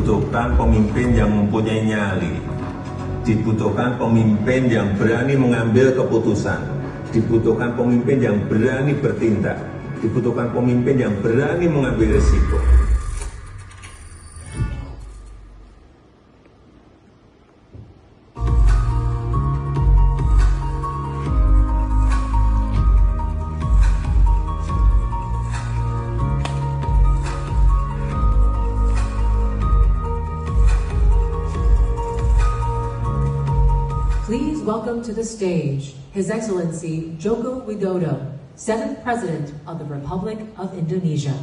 Dibutuhkan pemimpin yang mempunyai nyali, dibutuhkan pemimpin yang berani mengambil keputusan, dibutuhkan pemimpin yang berani bertindak, dibutuhkan pemimpin yang berani mengambil risiko. Please welcome to the stage His Excellency Joko Widodo, 7th President of the Republic of Indonesia.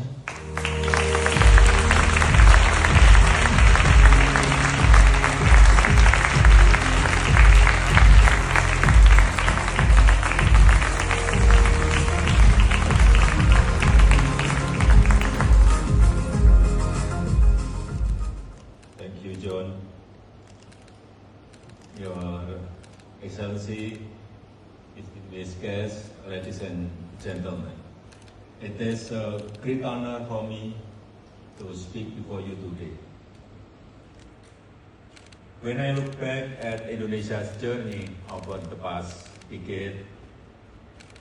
Thank you, John. Your Excellency, distinguished guests, ladies and gentlemen, it is a great honor for me to speak before you today. When I look back at Indonesia's journey over the past decade,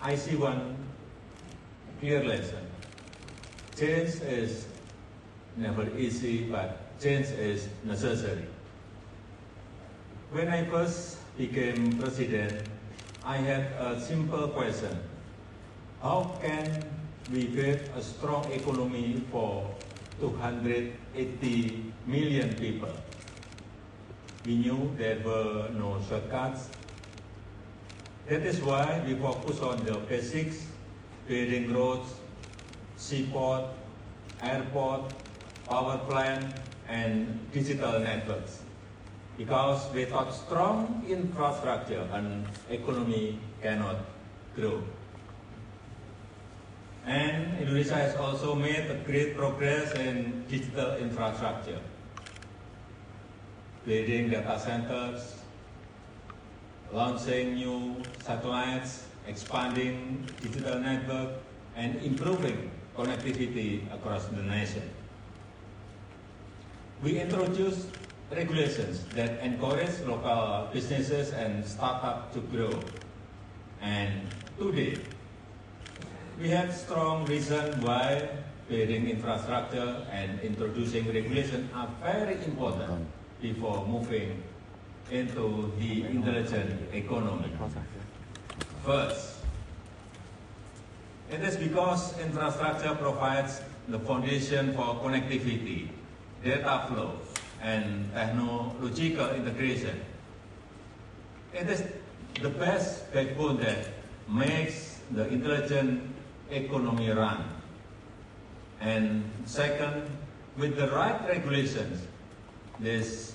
I see one clear lesson. Change is never easy, but change is necessary. When I first became president, I had a simple question. How can we build a strong economy for 280 million people? We knew there were no shortcuts. That is why we focus on the basics, building roads, seaport, airport, power plant, and digital networks. Because without strong infrastructure, an economy cannot grow. And Indonesia has also made a great progress in digital infrastructure, building data centers, launching new satellites, expanding digital network, and improving connectivity across the nation. We introduced regulations that encourage local businesses and startups to grow. And today, we have strong reason why building infrastructure and introducing regulation are very important before moving into the intelligent economy. First, it is because infrastructure provides the foundation for connectivity, data flow, and technological integration. It is the best backbone that makes the intelligent economy run. And second, with the right regulations, this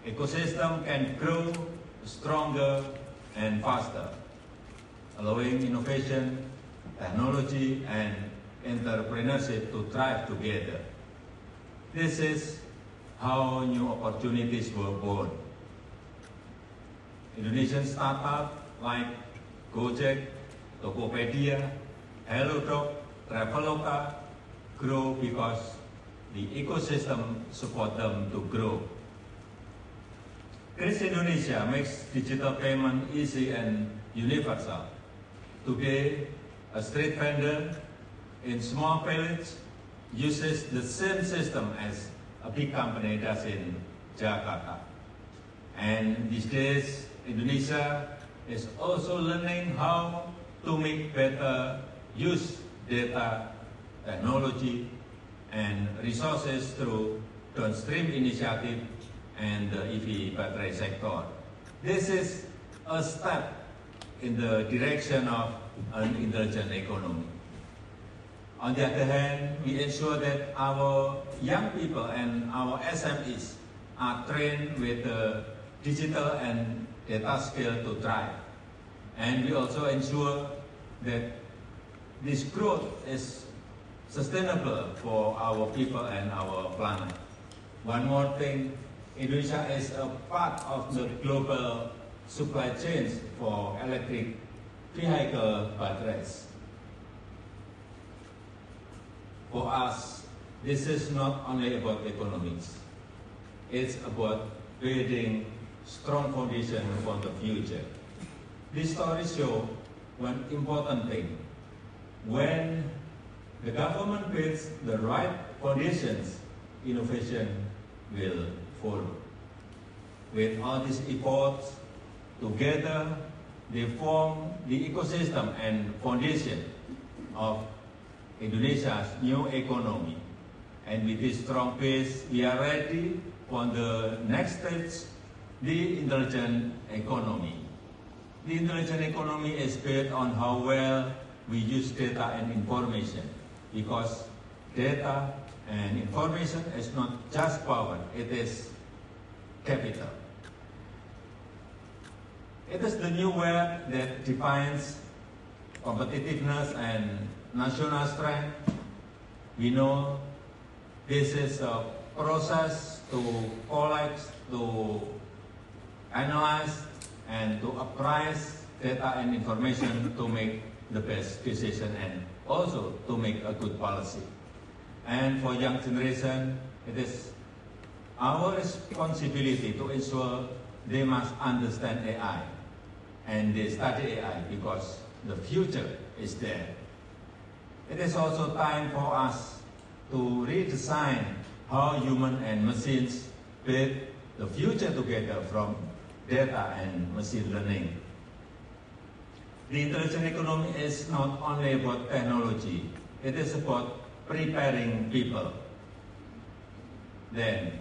ecosystem can grow stronger and faster, allowing innovation, technology, and entrepreneurship to thrive together. This is how new opportunities were born. Indonesian startups like Gojek, Tokopedia, HelloDoc, Traveloka grow because the ecosystem supports them to grow. Kris Indonesia makes digital payment easy and universal. Today, a street vendor in small village uses the same system as a big company does in Jakarta. And these days, Indonesia is also learning how to make better use data, technology, and resources through downstream initiative and the EV battery sector. This is a step in the direction of an intelligent economy. On the other hand, we ensure that our young people and our SMEs are trained with the digital and data skill to thrive. And we also ensure that this growth is sustainable for our people and our planet. One more thing, Indonesia is a part of the global supply chains for electric vehicle batteries. For us, this is not only about economics. It's about building strong foundation for the future. This story shows one important thing. When the government builds the right foundations, innovation will follow. With all these efforts, together they form the ecosystem and foundation of Indonesia's new economy. And with this strong base, we are ready for the next stage, the intelligent economy. The intelligent economy is built on how well we use data and information, because data and information is not just power, it is capital. It is the new word that defines competitiveness and national strength. We know this is a process to collect, to analyze, and to appraise data and information to make the best decision and also to make a good policy. And for young generation, it is our responsibility to ensure they must understand AI and they study AI because the future is there. It is also time for us to redesign how human and machines build the future together from data and machine learning. The intelligent economy is not only about technology, it is about preparing people. Then,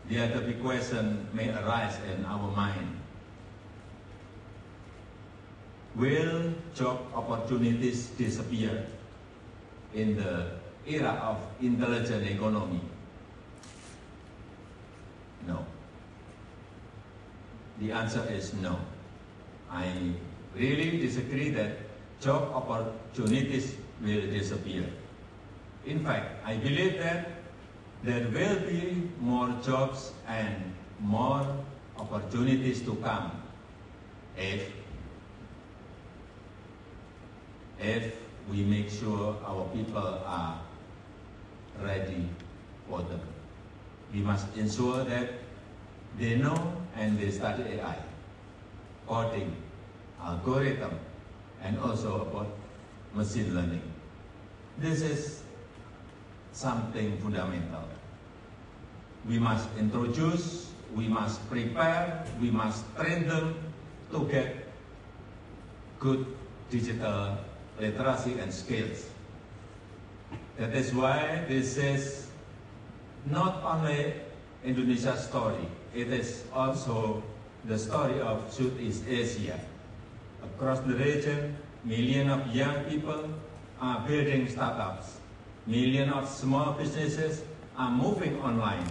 the other big question may arise in our mind. Will job opportunities disappear in the era of intelligent economy? No. The answer is no. I really disagree that job opportunities will disappear. In fact, I believe that there will be more jobs and more opportunities to come if we make sure our people are ready for them. We must ensure that they know and they study AI, coding, algorithm, and also about machine learning. This is something fundamental. We must introduce, we must prepare, we must train them to get good digital literacy and skills. That is why this is not only Indonesia's story, it is also the story of Southeast Asia. Across the region, millions of young people are building startups. Millions of small businesses are moving online.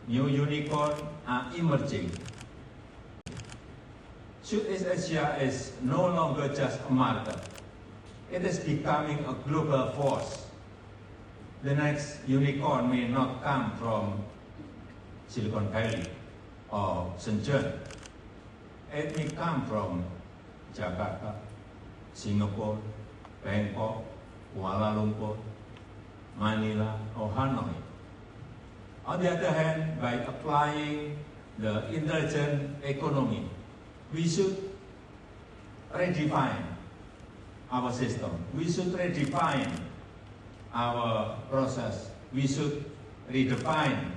New unicorns are emerging. Southeast Asia is no longer just a market. It is becoming a global force. The next unicorn may not come from Silicon Valley or Shenzhen. It may come from Jakarta, Singapore, Bangkok, Kuala Lumpur, Manila, or Hanoi. On the other hand, by applying the intelligent economy, we should redefine our system. We should redefine our process. We should redefine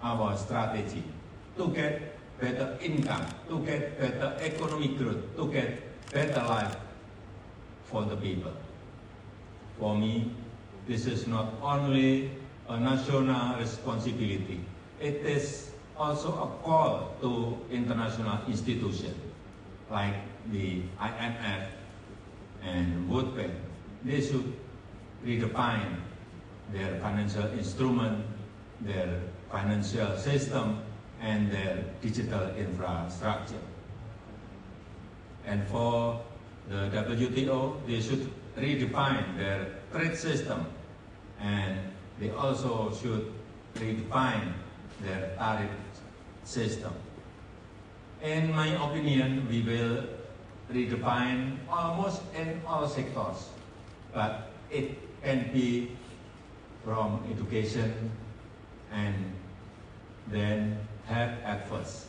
our strategy to get better income, to get better economic growth, to get better life for the people. For me, this is not only a national responsibility, it is also a call to international institutions like the IMF and World Bank. They should redefine their financial instrument, their financial system, and their digital infrastructure. And for the WTO, they should redefine their trade system, and they also should redefine their tariff system. In my opinion, we will redefine almost in all sectors, but it can be from education and then health at first.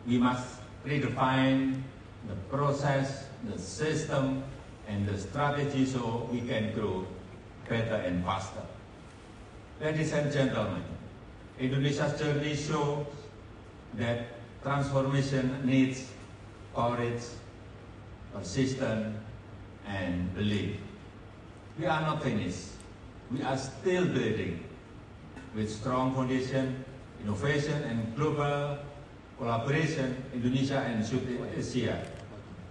We must redefine the process, the system, and the strategy so we can grow better and faster. Ladies and gentlemen, Indonesia's journey shows that transformation needs courage, persistence, and belief. We are not finished. We are still building. With strong foundation, innovation, and global collaboration, Indonesia and Southeast Asia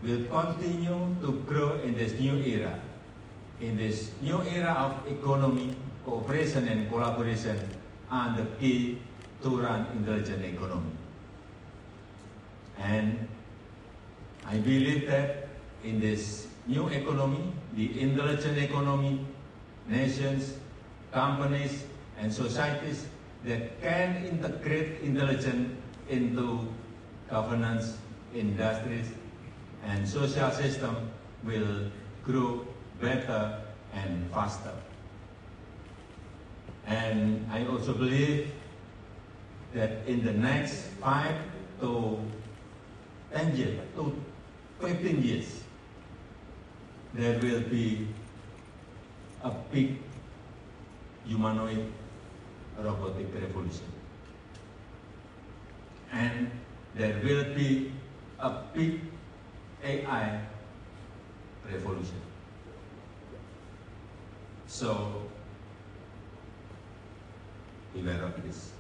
will continue to grow in this new era. In this new era of economy, cooperation, and collaboration are the key to run intelligent economy. And I believe that in this new economy, the intelligent economy, nations, companies, and societies that can integrate intelligence into governance, industries, and social system will grow better and faster. And I also believe that in the next 5 to 10 years, to 15 years, there will be a big humanoid robotic revolution. And there will be a big AI revolution. So, beware of this.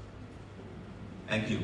Thank you.